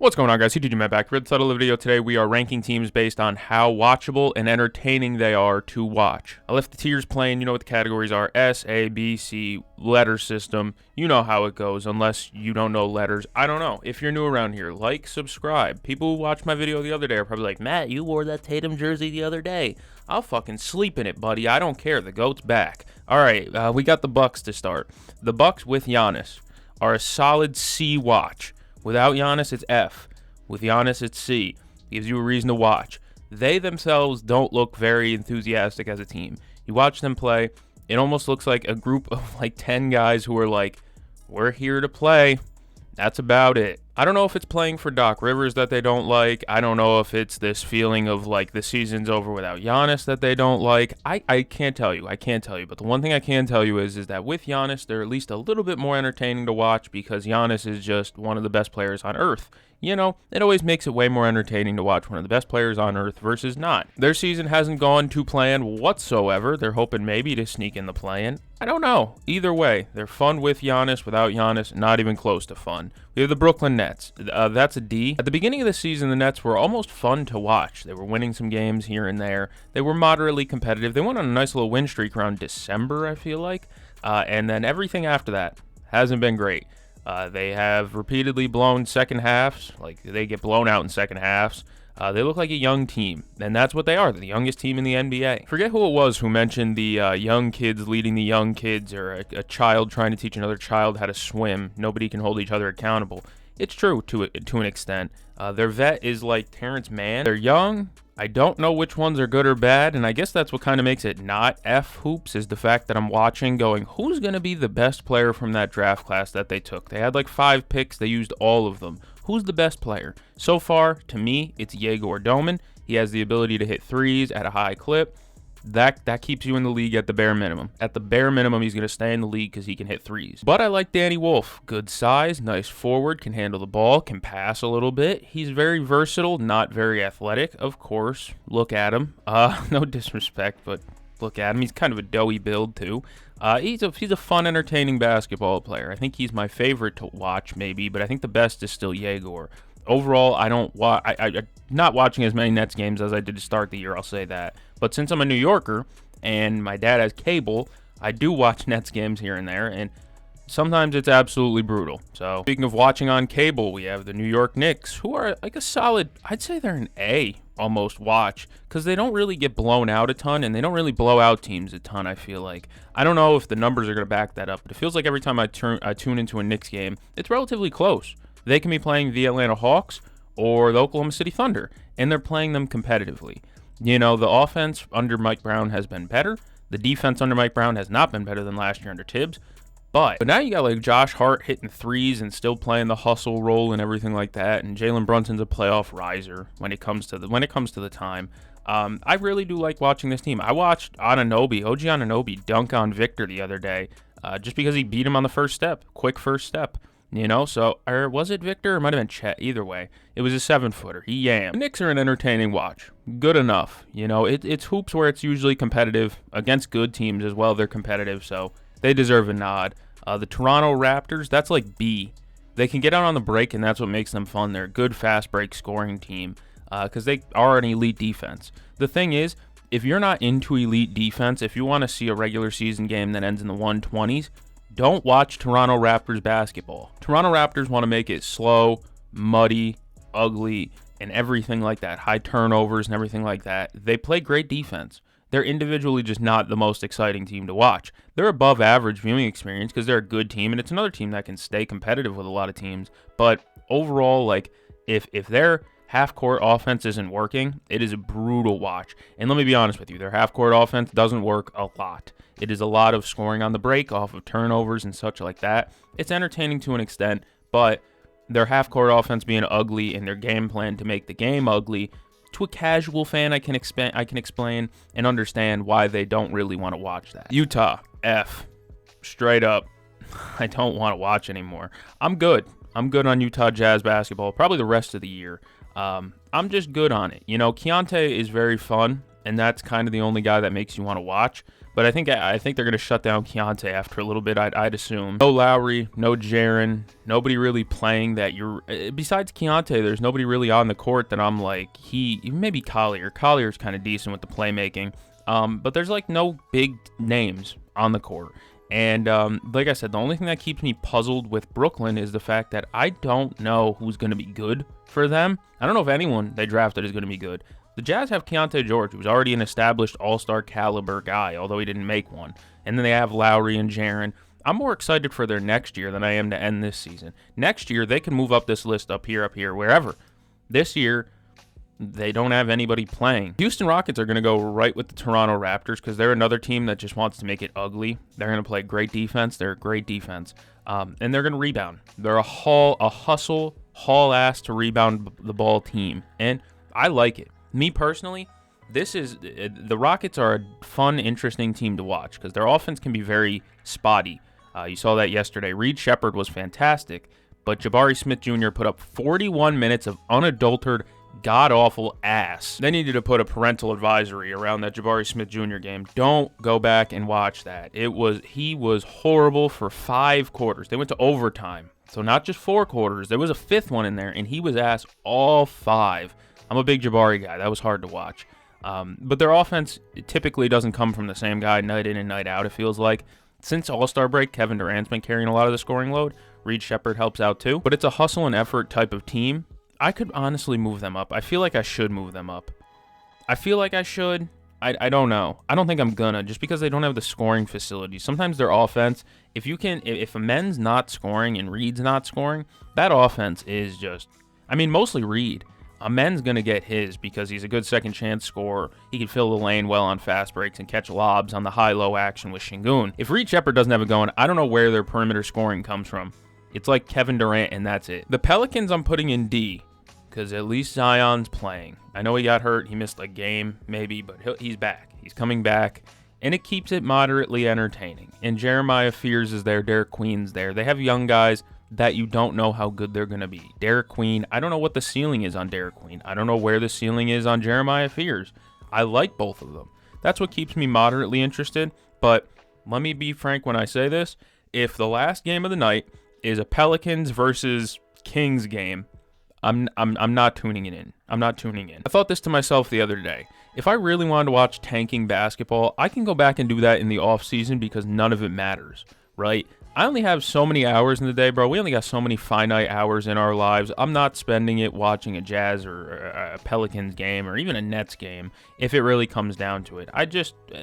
What's going on, guys? CTG Matt back. For the title of the video today, we are ranking teams based on how watchable and entertaining they are to watch. I left the tiers plain. You know what the categories are: S, A, B, C, letter system. You know how it goes, unless you don't know letters. I don't know. If you're new around here, like, subscribe. People who watched my video the other day are probably like, Matt, you wore that Tatum jersey the other day. I'll fucking sleep in it, buddy. I don't care. The GOAT's back. All right, we got the Bucks to start. The Bucks with Giannis are a solid C watch. Without Giannis, it's F. With Giannis, it's C. Gives you a reason to watch. They themselves don't look very enthusiastic as a team. You watch them play, it almost looks like a group of like 10 guys who are like, we're here to play. That's about it. I don't know if it's playing for Doc Rivers that they don't like. I don't know if it's this feeling of like the season's over without Giannis that they don't like. I can't tell you. I can't tell you. But the one thing I can tell you is that with Giannis, they're at least a little bit more entertaining to watch because Giannis is just one of the best players on earth. You know, it always makes it way more entertaining to watch one of the best players on earth versus not. Their season hasn't gone to plan whatsoever. They're hoping maybe to sneak in the play-in. I don't know. Either way, they're fun with Giannis. Without Giannis, not even close to fun. We have the Brooklyn Nets. That's a D. At the beginning of the season, the Nets were almost fun to watch. They were winning some games here and there. They were moderately competitive. They went on a nice little win streak around December, I feel like. And then everything after that hasn't been great. They have repeatedly blown second halves. Like, they get blown out in second halves. They look like a young team, and that's what they are. They're the youngest team in the NBA. Forget who it was who mentioned the young kids leading the young kids, or a child trying to teach another child how to swim. Nobody can hold each other accountable. It's true to an extent. Their vet is like Terrence Mann. They're young. I don't know which ones are good or bad, and I guess that's what kind of makes it not F hoops, is the fact that I'm watching going, who's going to be the best player from that draft class that they took? They had like 5 picks. They used all of them. Who's the best player? So far, to me, it's Yegor Doman. He has the ability to hit threes at a high clip. That keeps you in the league at the bare minimum. At the bare minimum, he's going to stay in the league because he can hit threes. But I like Danny Wolf. Good size, nice forward, can handle the ball, can pass a little bit. He's very versatile, not very athletic, of course. Look at him. No disrespect, but look at him. He's kind of a doughy build, too. He's a fun, entertaining basketball player. I think he's my favorite to watch, maybe, but I think the best is still Yegor. Overall, I'm not watching as many Nets games as I did to start the year, I'll say that. But since I'm a New Yorker and my dad has cable, I do watch Nets games here and there, and sometimes it's absolutely brutal. So, speaking of watching on cable, we have the New York Knicks, who are like a solid, I'd say they're an A almost watch, because they don't really get blown out a ton, and they don't really blow out teams a ton, I feel like. I don't know if the numbers are going to back that up, but it feels like every time I tune into a Knicks game, it's relatively close. They can be playing the Atlanta Hawks or the Oklahoma City Thunder, and they're playing them competitively. You know, the offense under Mike Brown has been better. The defense under Mike Brown has not been better than last year under Tibbs. But now you got like Josh Hart hitting threes and still playing the hustle role and everything like that. And Jalen Brunson's a playoff riser when it comes to the time. I really do like watching this team. I watched OG Anunoby dunk on Victor the other day, just because he beat him on the first step, quick first step. You know, so, or was it Victor? Or it might have been Chet. Either way, it was a 7-footer. He yammed. The Knicks are an entertaining watch. Good enough. You know, it's hoops where it's usually competitive. Against good teams as well, they're competitive, so they deserve a nod. The Toronto Raptors, that's like B. They can get out on the break, and that's what makes them fun. They're a good fast break scoring team because they are an elite defense. The thing is, if you're not into elite defense, if you want to see a regular season game that ends in the 120s, don't watch Toronto Raptors basketball. Toronto Raptors want to make it slow, muddy, ugly, and everything like that. High turnovers and everything like that. They play great defense. They're individually just not the most exciting team to watch. They're above average viewing experience because they're a good team, and it's another team that can stay competitive with a lot of teams. But overall, like, if their half-court offense isn't working, it is a brutal watch. And let me be honest with you, their half-court offense doesn't work a lot. It is a lot of scoring on the break off of turnovers and such like that. It's entertaining to an extent, but their half-court offense being ugly and their game plan to make the game ugly, to a casual fan, I can explain and understand why they don't really want to watch that. Utah, F. Straight up, I don't want to watch anymore. I'm good. I'm good on Utah Jazz basketball, probably the rest of the year. I'm just good on it. You know, Keontae is very fun. and that's kind of the only guy that makes you want to watch. But I think they're going to shut down Keontae after a little bit, I'd assume. No Lowry, no Jaren, nobody really playing that you're... Besides Keontae, there's nobody really on the court that I'm like, maybe Collier. Collier's kind of decent with the playmaking. But there's like no big names on the court. And like I said, the only thing that keeps me puzzled with Brooklyn is the fact that I don't know who's going to be good for them. I don't know if anyone they drafted is going to be good. The Jazz have Keontae George, who's already an established all-star caliber guy, although he didn't make one. And then they have Lowry and Jaren. I'm more excited for their next year than I am to end this season. Next year, they can move up this list up here, wherever. This year, they don't have anybody playing. Houston Rockets are going to go right with the Toronto Raptors because they're another team that just wants to make it ugly. They're going to play great defense. They're a great defense. And they're going to rebound. They're a hustle, haul-ass to rebound the ball team. And I like it. Me personally, the Rockets are a fun, interesting team to watch because their offense can be very spotty. You saw that yesterday. Reed Shepherd was fantastic, but Jabari Smith Jr. put up 41 minutes of unadulterated, god-awful ass. They needed to put a parental advisory around that Jabari Smith Jr. game. Don't go back and watch that. He was horrible for 5 quarters. They went to overtime, so not just 4 quarters. There was a 5th one in there, and he was ass all 5. I'm a big Jabari guy. That was hard to watch. But their offense typically doesn't come from the same guy night in and night out, it feels like. Since All-Star break, Kevin Durant's been carrying a lot of the scoring load. Reed Shepherd helps out too. But it's a hustle and effort type of team. I could honestly move them up. I feel like I should move them up. I feel like I should. I don't know. I don't think I'm gonna, just because they don't have the scoring facilities. Sometimes their offense, if a men's not scoring and Reed's not scoring, that offense is just, mostly Reed. A men's going to get his because he's a good second chance scorer. He can fill the lane well on fast breaks and catch lobs on the high-low action with Şengün. If Reed Shepherd doesn't have it going, I don't know where their perimeter scoring comes from. It's like Kevin Durant, and that's it. The Pelicans I'm putting in D because at least Zion's playing. I know he got hurt. He missed a game maybe, but he's back. He's coming back, and it keeps it moderately entertaining. And Jeremiah Fears is there. Derek Queen's there. They have young guys that you don't know how good they're going to be. Derek Queen, I don't know what the ceiling is on Derek Queen. I don't know where the ceiling is on Jeremiah Fears. I like both of them. That's what keeps me moderately interested. But let me be frank when I say this. If the last game of the night is a Pelicans versus Kings game, I'm not tuning it in. I'm not tuning in. I thought this to myself the other day. If I really wanted to watch tanking basketball, I can go back and do that in the offseason because none of it matters, right? I only have so many hours in the day, bro. We only got so many finite hours in our lives. I'm not spending it watching a Jazz or a Pelicans game or even a Nets game if it really comes down to it.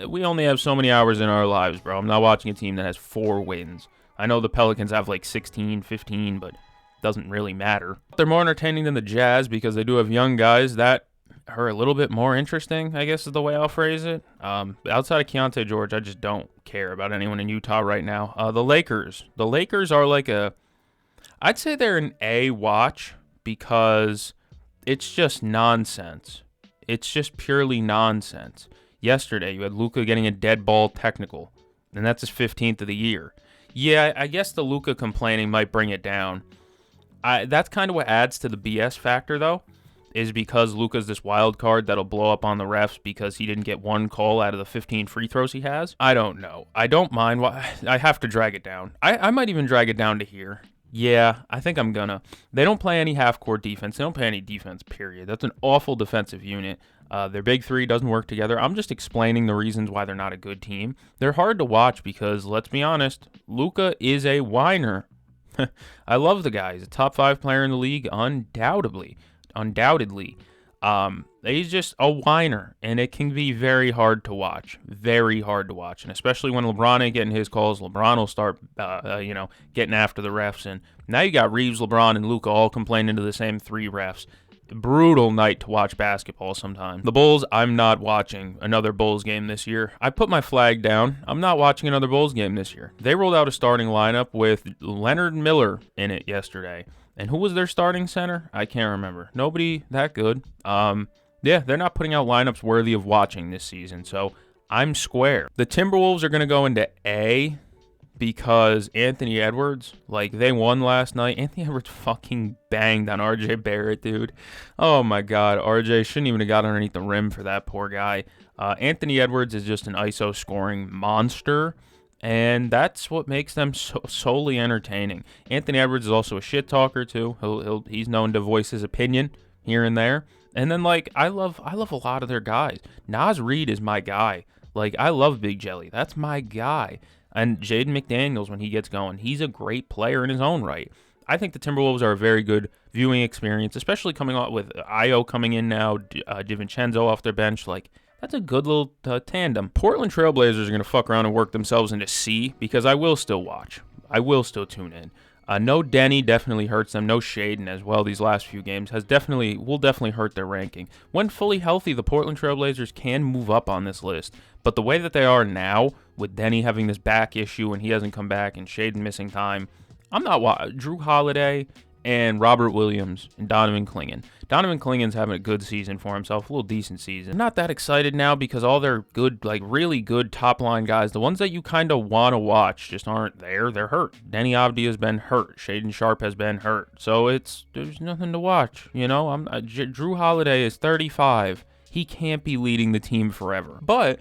We only have so many hours in our lives, bro. I'm not watching a team that has 4 wins. I know the Pelicans have like 16, 15, but it doesn't really matter. They're more entertaining than the Jazz because they do have young guys that are a little bit more interesting, I guess is the way I'll phrase it. Outside of Keontae George, I just don't care about anyone in Utah right now. The Lakers. The Lakers are like I'd say they're an A watch because it's just nonsense. It's just purely nonsense. Yesterday, you had Luka getting a dead ball technical, and that's his 15th of the year. Yeah, I guess the Luka complaining might bring it down. That's kind of what adds to the BS factor, though, is because Luka's this wild card that'll blow up on the refs because he didn't get 1 call out of the 15 free throws he has. I don't know. I don't mind. I have to drag it down. I might even drag it down to here. Yeah, I think I'm gonna. They don't play any half-court defense. They don't play any defense, period. That's an awful defensive unit. Their big three doesn't work together. I'm just explaining the reasons why they're not a good team. They're hard to watch because, let's be honest, Luka is a whiner. I love the guy. He's a top 5 player in the league, undoubtedly. He's just a whiner, and it can be very hard to watch. Very hard to watch, and especially when LeBron ain't getting his calls, LeBron will start, getting after the refs. And now you got Reeves, LeBron, and Luka all complaining to the same 3 refs. Brutal night to watch basketball sometimes. The Bulls, I'm not watching another Bulls game this year. I put my flag down. I'm not watching another Bulls game this year. They rolled out a starting lineup with Leonard Miller in it yesterday. And who was their starting center? I can't remember. Nobody that good. They're not putting out lineups worthy of watching this season, so I'm square. The Timberwolves are going to go into A because Anthony Edwards, like, they won last night. Anthony Edwards fucking banged on RJ Barrett, dude. Oh my God, RJ shouldn't even have got underneath the rim for that poor guy. Anthony Edwards is just an ISO scoring monster, and that's what makes them solely entertaining. Anthony Edwards is also a shit talker too. He's known to voice his opinion here and there. And then, like, I love a lot of their guys. Naz Reid is my guy. Like, I love Big Jelly. That's my guy. And Jaden McDaniels, when he gets going, he's a great player in his own right. I think the Timberwolves are a very good viewing experience, especially coming out with Io coming in now, DiVincenzo off their bench. Like, that's a good little tandem. Portland Trailblazers are going to fuck around and work themselves into C, because I will still watch. I will still tune in. No Denny definitely hurts them. No Shaden as well these last few games will definitely hurt their ranking. When fully healthy, the Portland Trailblazers can move up on this list. But the way that they are now, with Denny having this back issue and he hasn't come back and Shaden missing time, I'm not Drew Holiday and Robert Williams and Donovan Clingan. Donovan Clingan's having a good season for himself, a little decent season. I'm not that excited now because all their good, like really good top-line guys, the ones that you kind of want to watch, just aren't there. They're hurt. Denny Avdia has been hurt. Shaden Sharp has been hurt. So there's nothing to watch, you know? Drew Holiday is 35. He can't be leading the team forever. But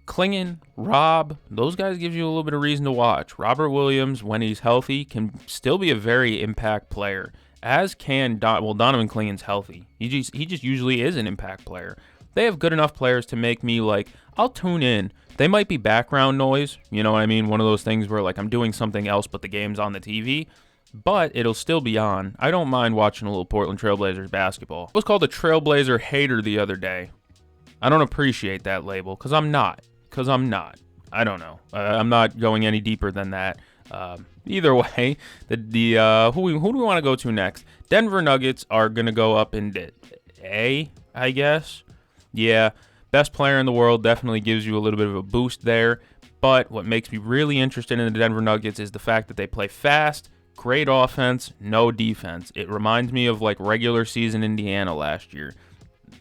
Clingan, Rob, those guys give you a little bit of reason to watch. Robert Williams, when he's healthy, can still be a very impact player, as can Donovan Clingan's healthy. He just usually is an impact player. They have good enough players to make me, like, I'll tune in. They might be background noise, you know what I mean? One of those things where, like, I'm doing something else but the game's on the TV, but it'll still be on. I don't mind watching a little Portland Trailblazers basketball. I was called a Trailblazer hater the other day. I don't appreciate that label, because I'm not. I don't know. I'm not going any deeper than that. Either way, who do we want to go to next? Denver Nuggets are going to go up in A, I guess. Yeah, best player in the world definitely gives you a little bit of a boost there. But what makes me really interested in the Denver Nuggets is the fact that they play fast, great offense, no defense. It reminds me of like regular season Indiana last year.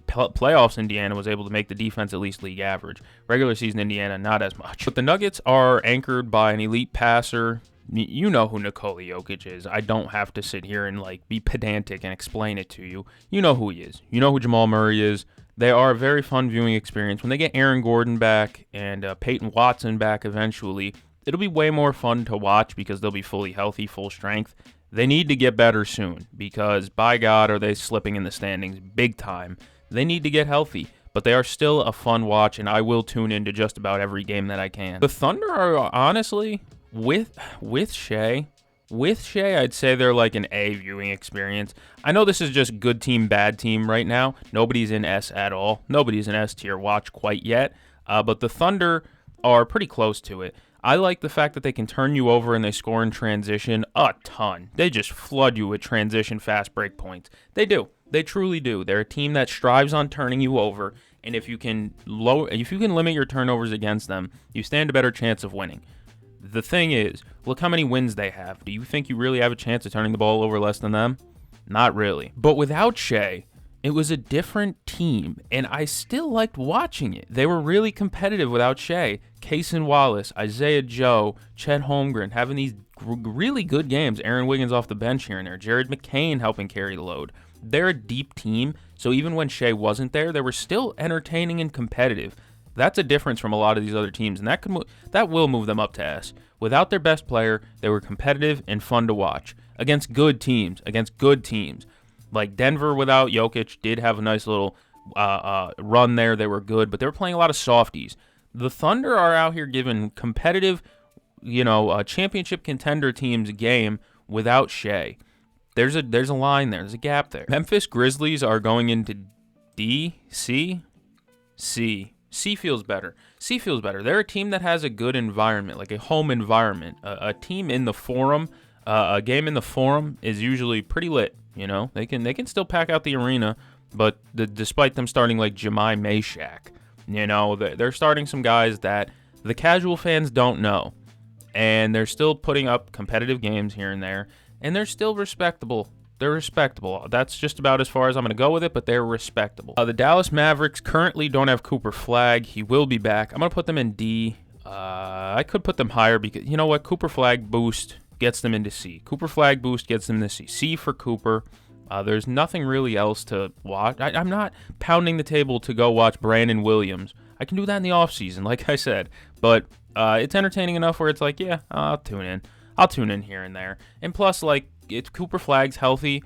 Playoffs Indiana was able to make the defense at least league average. Regular season Indiana, not as much. But the Nuggets are anchored by an elite passer. You know who Nikola Jokic is. I don't have to sit here and like be pedantic and explain it to you. You know who he is. You know who Jamal Murray is. They are a very fun viewing experience. When they get Aaron Gordon back and Peyton Watson back eventually, it'll be way more fun to watch because they'll be fully healthy, full strength. They need to get better soon because, by God, are they slipping in the standings big time. They need to get healthy, but they are still a fun watch, and I will tune into just about every game that I can. The Thunder are honestly, with Shea, I'd say they're like an A viewing experience. I know this is just good team, bad team right now. Nobody's in S at all. Nobody's in S tier watch quite yet, but the Thunder are pretty close to it. I like the fact that they can turn you over and they score in transition a ton. They just flood you with transition fast break points. They do. They truly do. They're a team that strives on turning you over, and if you can limit your turnovers against them, you stand a better chance of winning. The thing is, look how many wins they have. Do you think you really have a chance of turning the ball over less than them? Not really. But without Shea, it was a different team, and I still liked watching it. They were really competitive without Shea. Cason Wallace, Isaiah Joe, Chet Holmgren having these really good games. Aaron Wiggins off the bench here and there. Jared McCain helping carry the load. They're a deep team, so even when Shea wasn't there, they were still entertaining and competitive. That's a difference from a lot of these other teams, and that will move them up to S. Without their best player, they were competitive and fun to watch against good teams. Like Denver without Jokic did have a nice little run there. They were good, but they were playing a lot of softies. The Thunder are out here giving competitive, championship contender teams a game without Shea. There's a line there. There's a gap there. Memphis Grizzlies are going into D, C. C feels better. They're a team that has a good environment, like a home environment. A team in the Forum, a game in the Forum is usually pretty lit. You know, they can still pack out the arena, but despite them starting like Jemai Meshack, they're starting some guys that the casual fans don't know, and they're still putting up competitive games here and there. And they're still respectable. They're respectable. That's just about as far as I'm going to go with it, but they're respectable. The Dallas Mavericks currently don't have Cooper Flagg. He will be back. I'm going to put them in D. I could put them higher because, you know what, Cooper Flag boost gets them into C. Cooper Flag boost gets them into C. C for Cooper. There's nothing really else to watch. I'm not pounding the table to go watch Brandon Williams. I can do that in the offseason, like I said. But it's entertaining enough where it's like, yeah, I'll tune in. I'll tune in here and there. And plus, like, if Cooper Flag's healthy,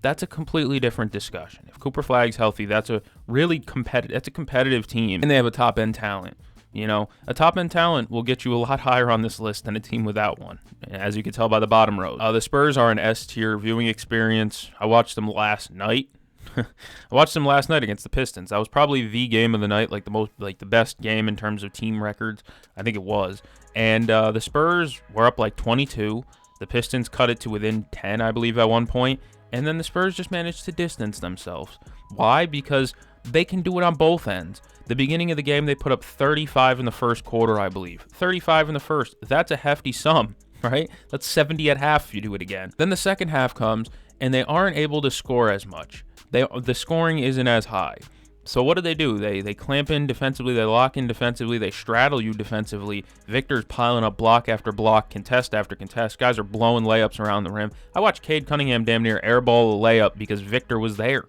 that's a completely different discussion. If Cooper Flag's healthy, that's a really competitive team. And they have a top-end talent. You know, a top-end talent will get you a lot higher on this list than a team without one, as you can tell by the bottom row. The Spurs are an S-tier viewing experience. I watched them last night. I watched them last night against the Pistons. That was probably the game of the night, the best game in terms of team records. I think it was. And the Spurs were up like 22. The Pistons cut it to within 10, I believe, at one point. And then the Spurs just managed to distance themselves. Why? Because they can do it on both ends. The beginning of the game, they put up 35 in the first quarter, I believe. 35 in the first. That's a hefty sum, right? That's 70 at half if you do it again. Then the second half comes, and they aren't able to score as much. The scoring isn't as high. So what do? They clamp in defensively, they lock in defensively, they straddle you defensively. Victor's piling up block after block, contest after contest. Guys are blowing layups around the rim. I watched Cade Cunningham damn near airball a layup because Victor was there.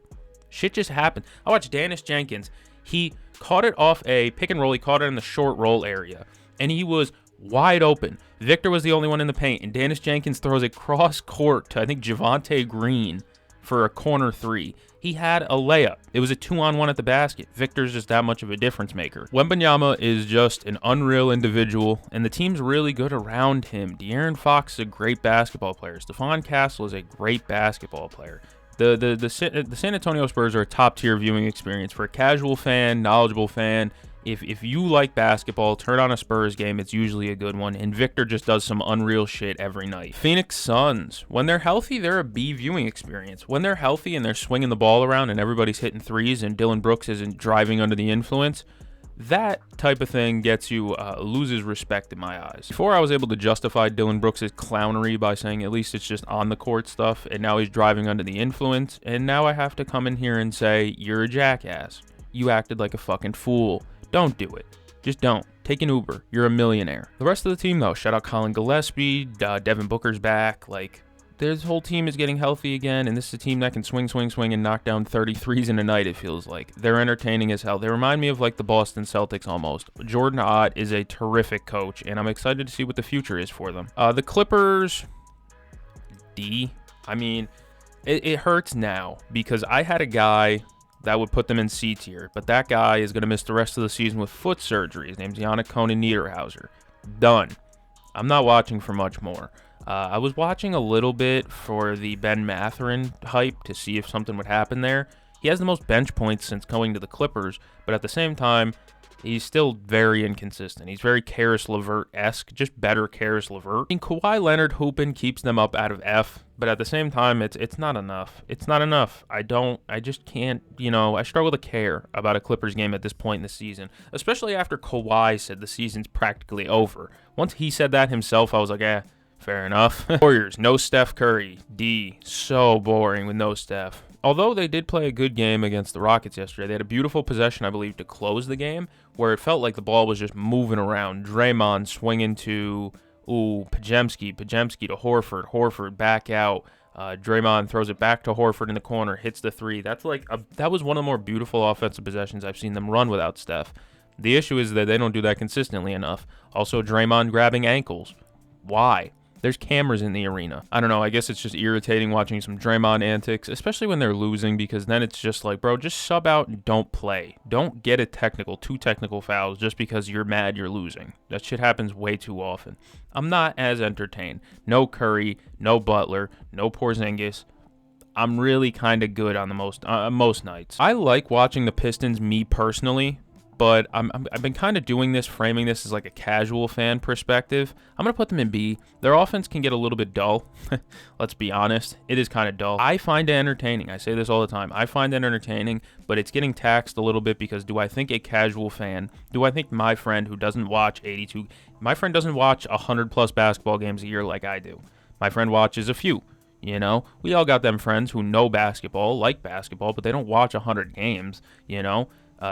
Shit just happened. I watched Dennis Jenkins. He caught it off a pick and roll. He caught it in the short roll area, and he was wide open. Victor was the only one in the paint, and Dennis Jenkins throws a cross court to, I think, Javonte Green for a corner three. He had a layup. It was a 2-on-1 at the basket. Victor's just that much of a difference maker. Wembanyama is just an unreal individual, and the team's really good around him. De'Aaron Fox is a great basketball player. Stephon Castle is a great basketball player. The San Antonio Spurs are a top-tier viewing experience for a casual fan, knowledgeable fan. If you like basketball, turn on a Spurs game. It's usually a good one, and Victor just does some unreal shit every night. Phoenix Suns, when they're healthy, they're a B viewing experience. When they're healthy and they're swinging the ball around and everybody's hitting threes and Dylan Brooks isn't driving under the influence, that type of thing gets you, loses respect in my eyes. Before I was able to justify Dylan Brooks' clownery by saying at least it's just on the court stuff, and now he's driving under the influence, and now I have to come in here and say, you're a jackass. You acted like a fucking fool. Don't do it. Just don't. Take an Uber. You're a millionaire. The rest of the team, though, shout out Colin Gillespie, Devin Booker's back, this whole team is getting healthy again, and this is a team that can swing, and knock down 33s in a night, it feels like. They're entertaining as hell. They remind me of, the Boston Celtics almost. Jordan Ott is a terrific coach, and I'm excited to see what the future is for them. The Clippers, D. I mean, it hurts now, because I had a guy that would put them in C tier, but that guy is going to miss the rest of the season with foot surgery. His name's Yannick Conan Niederhauser. Done. I'm not watching for much more. I was watching a little bit for the Ben Mathurin hype to see if something would happen there. He has the most bench points since going to the Clippers, but at the same time, he's still very inconsistent. He's very Karis LeVert-esque, just better Karis LeVert. I mean, Kawhi Leonard hooping keeps them up out of F, but at the same time, it's not enough. It's not enough. I just can't, I struggle to care about a Clippers game at this point in the season, especially after Kawhi said the season's practically over. Once he said that himself, I was like, fair enough. Warriors, no Steph Curry. D, so boring with no Steph. Although they did play a good game against the Rockets yesterday, they had a beautiful possession, I believe, to close the game, where it felt like the ball was just moving around. Draymond swinging to, Pajemski to Horford back out. Draymond throws it back to Horford in the corner, hits the three. That was one of the more beautiful offensive possessions I've seen them run without Steph. The issue is that they don't do that consistently enough. Also, Draymond grabbing ankles. Why? There's cameras in the arena. I don't know. I guess it's just irritating watching some Draymond antics, especially when they're losing, because then it's just like, bro, just sub out and don't play. Don't get two technical fouls just because you're mad you're losing. That shit happens way too often. I'm not as entertained. No Curry, no Butler, no Porzingis. I'm really kind of good on the most nights. I like watching the Pistons, me personally, but I've been kind of doing this, framing this as like a casual fan perspective. I'm going to put them in B. Their offense can get a little bit dull. Let's be honest. It is kind of dull. I find it entertaining. I say this all the time. I find it entertaining, but it's getting taxed a little bit because do I think a casual fan, do I think my friend who doesn't watch 82, my friend doesn't watch 100-plus basketball games a year like I do. My friend watches a few. We all got them friends who know basketball, like basketball, but they don't watch 100 games,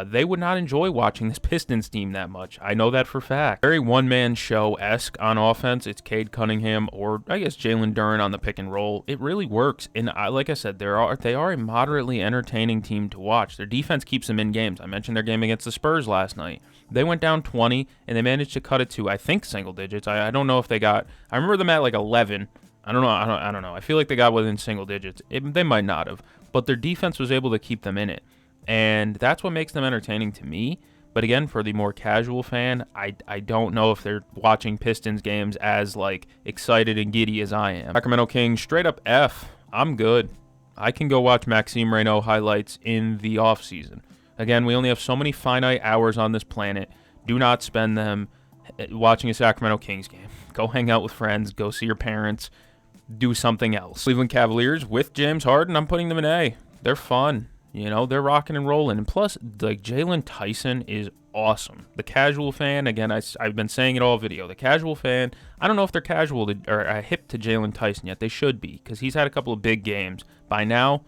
they would not enjoy watching this Pistons team that much. I know that for a fact. Very one-man show-esque on offense. It's Cade Cunningham or I guess Jalen Duren on the pick and roll. It really works. And like I said, they are a moderately entertaining team to watch. Their defense keeps them in games. I mentioned their game against the Spurs last night. They went down 20, and they managed to cut it to, I think, single digits. I don't know if they got – I remember them at like 11. I don't know. I don't know. I feel like they got within single digits. They might not have. But their defense was able to keep them in it. And that's what makes them entertaining to me. But again, for the more casual fan, I don't know if they're watching Pistons games as like excited and giddy as I am. Sacramento Kings, straight up F. I'm good. I can go watch Maxime Reynaud highlights in the offseason. Again, we only have so many finite hours on this planet. Do not spend them watching a Sacramento Kings game. Go hang out with friends. Go see your parents. Do something else. Cleveland Cavaliers with James Harden, I'm putting them in A. They're fun. You know, they're rocking and rolling. And plus, like, Jalen Tyson is awesome. The casual fan, again, I've been saying it all video. The casual fan, I don't know if they're hip to Jalen Tyson yet. They should be, because he's had a couple of big games. By now,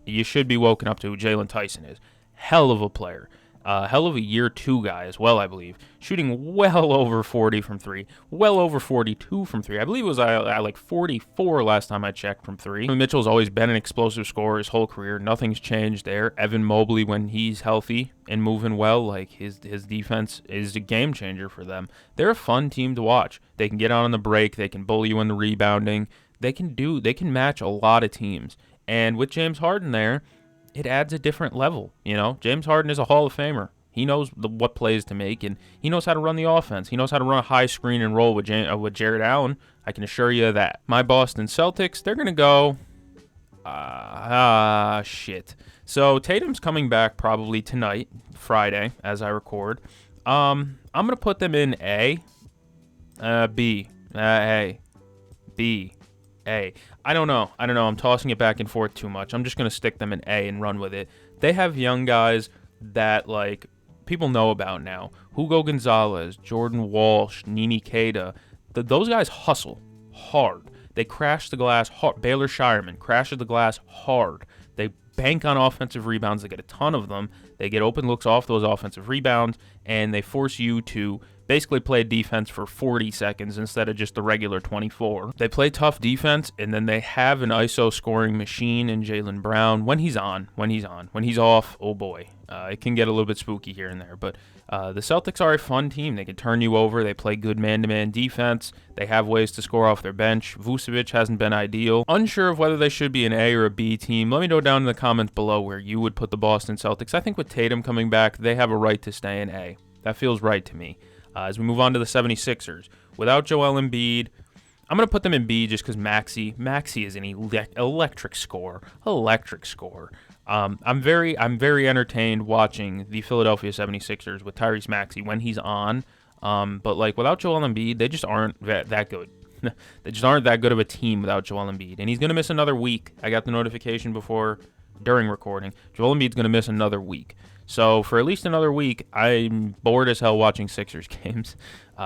you should be woken up to who Jalen Tyson is. Hell of a player. Hell of a year 2 guy as well, I believe. Shooting well over 40 from 3. Well over 42 from 3. I believe it was like 44 last time I checked from 3. Mitchell's always been an explosive scorer his whole career. Nothing's changed there. Evan Mobley, when he's healthy and moving well, like his defense is a game changer for them. They're a fun team to watch. They can get on the break. They can bully you in the rebounding. They can match a lot of teams. And with James Harden there, it adds a different level, you know. James Harden is a Hall of Famer. He knows what plays to make, and he knows how to run the offense. He knows how to run a high screen and roll with Jared Allen. I can assure you of that. My Boston Celtics, they're going to go, shit. So Tatum's coming back probably tonight, Friday, as I record. I'm going to put them in A, B, A, B, A. I don't know. I'm tossing it back and forth too much. I'm just going to stick them in A and run with it. They have young guys that, like, people know about now. Hugo Gonzalez, Jordan Walsh, Nini Keita. Those guys hustle hard. They crash the glass hard. Baylor Shireman crashes the glass hard. They bank on offensive rebounds. They get a ton of them. They get open looks off those offensive rebounds, and they force you to basically play defense for 40 seconds instead of just the regular 24. They play tough defense, and then they have an ISO scoring machine in Jaylen Brown when he's on. When he's off, oh boy, it can get a little bit spooky here and there. But the Celtics are a fun team. They can turn you over. They play good man-to-man defense. They have ways to score off their bench. Vucevic hasn't been ideal. Unsure of whether they should be an A or a B team. Let me know down in the comments below where you would put the Boston Celtics. I think with Tatum coming back, they have a right to stay in A. That feels right to me. As we move on to the 76ers, without Joel Embiid, I'm going to put them in B just because Maxey is an electric scorer. I'm very entertained watching the Philadelphia 76ers with Tyrese Maxey when he's on. But like without Joel Embiid, they just aren't that good. They just aren't that good of a team without Joel Embiid. And he's going to miss another week. I got the notification during recording. Joel Embiid's going to miss another week. So for at least another week, I'm bored as hell watching Sixers games.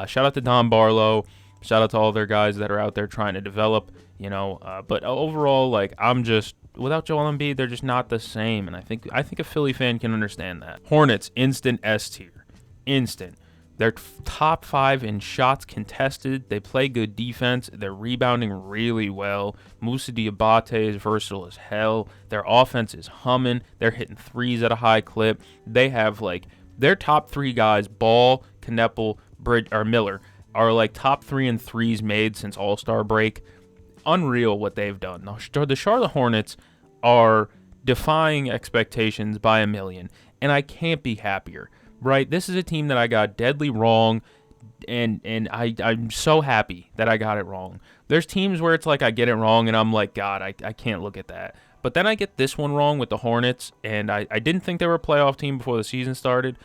Shout out to Don Barlow. Shout out to all their guys that are out there trying to develop, you know. But overall, like, I'm just, without Joel Embiid, they're just not the same. And I think a Philly fan can understand that. Hornets, instant S tier. Instant. They're top 5 in shots contested. They play good defense. They're rebounding really well. Moussa Diabate is versatile as hell. Their offense is humming. They're hitting threes at a high clip. They have, like, their top 3 guys, Ball, Kneppel, Miller, are, like, top 3 in threes made since All-Star break. Unreal what they've done. Now, the Charlotte Hornets are defying expectations by a million, and I can't be happier. Right, this is a team that I got deadly wrong, and I'm so happy that I got it wrong. There's teams where it's like I get it wrong, and I'm like, God, I can't look at that. But then I get this one wrong with the Hornets, and I didn't think they were a playoff team before the season started.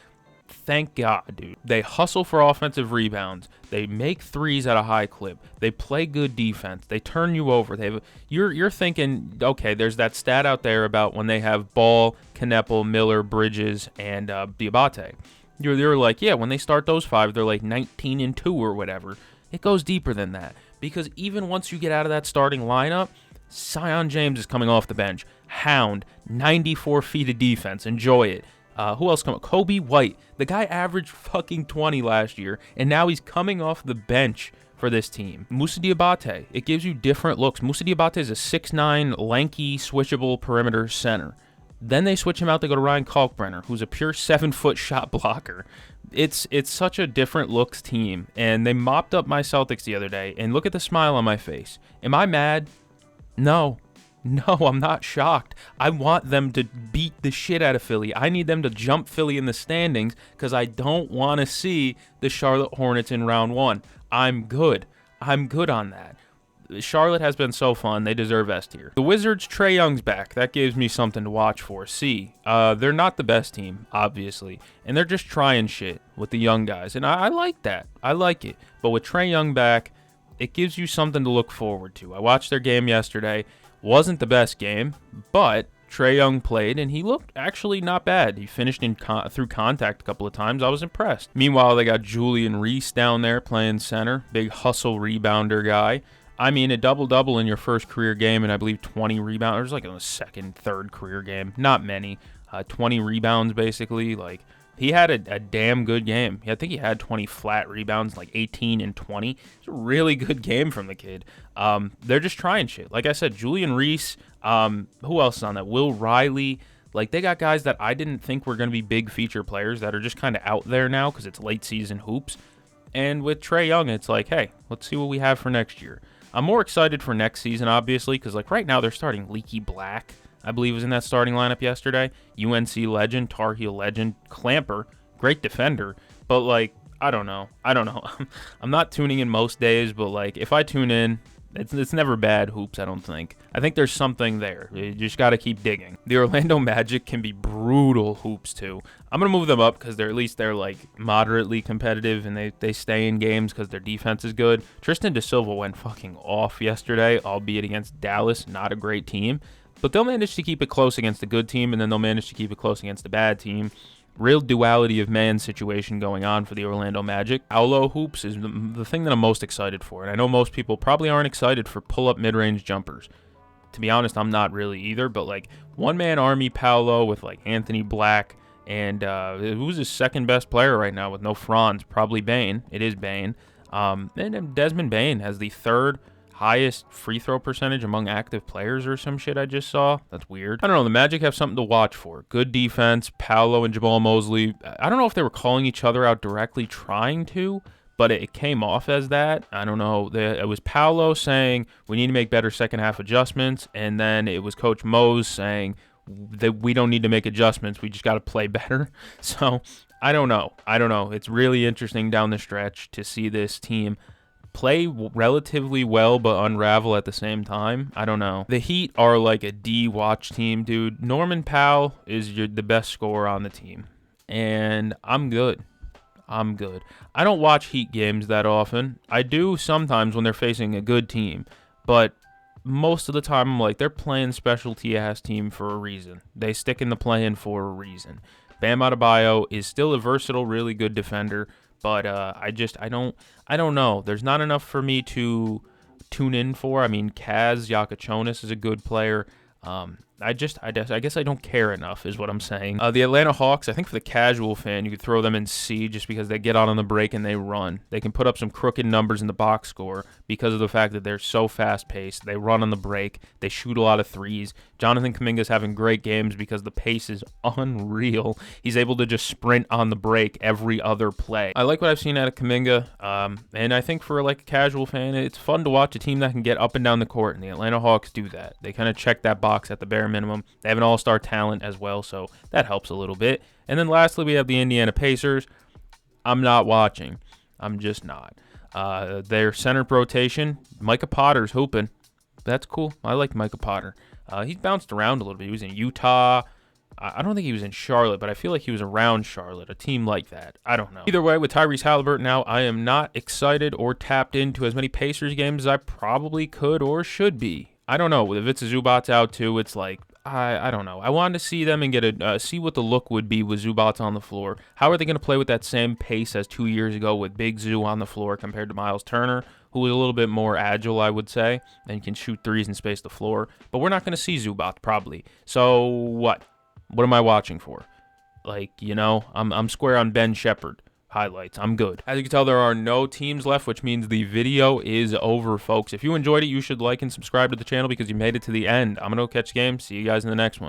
Thank God, dude. They hustle for offensive rebounds. They make threes at a high clip. They play good defense. They turn you over. You're thinking, okay, there's that stat out there about when they have Ball, Kneppel, Miller, Bridges, and Diabate. You're like, yeah, when they start those 5, they're like 19-2 or whatever. It goes deeper than that, because even once you get out of that starting lineup, Zion James is coming off the bench. Hound, 94 feet of defense. Enjoy it. Who else come up? Kobe White. The guy averaged fucking 20 last year, and now he's coming off the bench for this team. Moussa Diabate. It gives you different looks. Moussa Diabate is a 6'9", lanky, switchable perimeter center. Then they switch him out. They go to Ryan Kalkbrenner, who's a pure 7-foot shot blocker. It's such a different looks team, and they mopped up my Celtics the other day, and look at the smile on my face. Am I mad? No, I'm not shocked. I want them to beat the shit out of Philly. I need them to jump Philly in the standings because I don't want to see the Charlotte Hornets in round 1. I'm good on that. Charlotte has been so fun. They deserve S tier. The Wizards, Trae Young's back. That gives me something to watch for. They're not the best team, obviously, and they're just trying shit with the young guys, and I like that. I like it. But with Trae Young back, it gives you something to look forward to. I watched their game yesterday. Wasn't the best game, but Trae Young played, and he looked actually not bad. He finished through contact a couple of times. I was impressed. Meanwhile, they got Julian Reese down there playing center, big hustle rebounder guy. I mean, a double-double in your first career game, and I believe 20 rebounds, like in the second, third career game. Not many. 20 rebounds, basically. Like, he had a damn good game. I think he had 20 flat rebounds, like 18 and 20. It's a really good game from the kid. They're just trying shit. Like I said, Julian Reese. Who else is on that? Will Riley. Like, they got guys that I didn't think were going to be big feature players that are just kind of out there now because it's late season hoops. And with Trae Young, it's like, hey, let's see what we have for next year. I'm more excited for next season, obviously, because like right now they're starting Leaky Black, I believe was in that starting lineup yesterday. UNC legend, Tar Heel legend, Clamper, great defender. But like, I don't know. I'm not tuning in most days, but like if I tune in, it's never bad hoops, I don't think. I think there's something there. You just got to keep digging. The Orlando Magic can be brutal hoops too. I'm going to move them up because they're like moderately competitive and they stay in games because their defense is good. Tristan DeSilva went fucking off yesterday, albeit against Dallas, not a great team. But they'll manage to keep it close against a good team, and then they'll manage to keep it close against a bad team. Real duality of man situation going on for the Orlando Magic. Paolo hoops is the thing that I'm most excited for. And I know most people probably aren't excited for pull-up mid-range jumpers. To be honest, I'm not really either. But like one-man army Paolo with like Anthony Black and who's his second best player right now with no Franz? Probably Bane. It is Bane. And Desmond Bane has the third highest free throw percentage among active players or some shit I just saw. That's weird. I don't know. The Magic have something to watch for. Good defense. Paolo and Jamal Mosley. I don't know if they were calling each other out directly trying to, but it came off as that. I don't know. It was Paolo saying we need to make better second half adjustments, and then it was Coach Mose saying that we don't need to make adjustments. We just got to play better. So I don't know. It's really interesting down the stretch to see this team play relatively well but unravel at the same time. I don't know. The Heat are like a D-watch team, dude. Norman Powell is the best scorer on the team, and I'm good. I don't watch Heat games that often. I do sometimes when they're facing a good team, but most of the time I'm like, they're playing specialty-ass team for a reason. They stick in the play-in for a reason. Bam Adebayo is still a versatile, really good defender, but I don't know. There's not enough for me to tune in for. I mean, Kaz Yakachonis is a good player. I guess I don't care enough is what I'm saying. The Atlanta Hawks, I think for the casual fan, you could throw them in C just because they get out on the break and they run. They can put up some crooked numbers in the box score because of the fact that they're so fast-paced. They run on the break. They shoot a lot of threes. Jonathan Kuminga's having great games because the pace is unreal. He's able to just sprint on the break every other play. I like what I've seen out of Kuminga, and I think for like a casual fan, it's fun to watch a team that can get up and down the court, and the Atlanta Hawks do that. They kind of check that box at the bare minimum. They have an all-star talent as well, so that helps a little bit. And then lastly, we have the Indiana Pacers. I'm not watching. I'm just not. Their center rotation, Micah Potter's hooping. That's cool. I like Micah Potter. He's bounced around a little bit. He was in Utah. I don't think he was in Charlotte, but I feel like he was around Charlotte, a team like that. I don't know. Either way, with Tyrese Halliburton now, I am not excited or tapped into as many Pacers games as I probably could or should be. I don't know. If it's a Zubats out too, it's like, I don't know. I wanted to see them and get see what the look would be with Zubats on the floor. How are they going to play with that same pace as 2 years ago with Big Zoo on the floor compared to Miles Turner, who is a little bit more agile, I would say, and can shoot threes and space the floor. But we're not going to see Zubats probably. So what? What am I watching for? Like, I'm square on Ben Shepherd highlights. I'm good. As you can tell, there are no teams left, which means the video is over, folks. If you enjoyed it, you should like and subscribe to the channel because you made it to the end. I'm going to go catch the game. See you guys in the next one.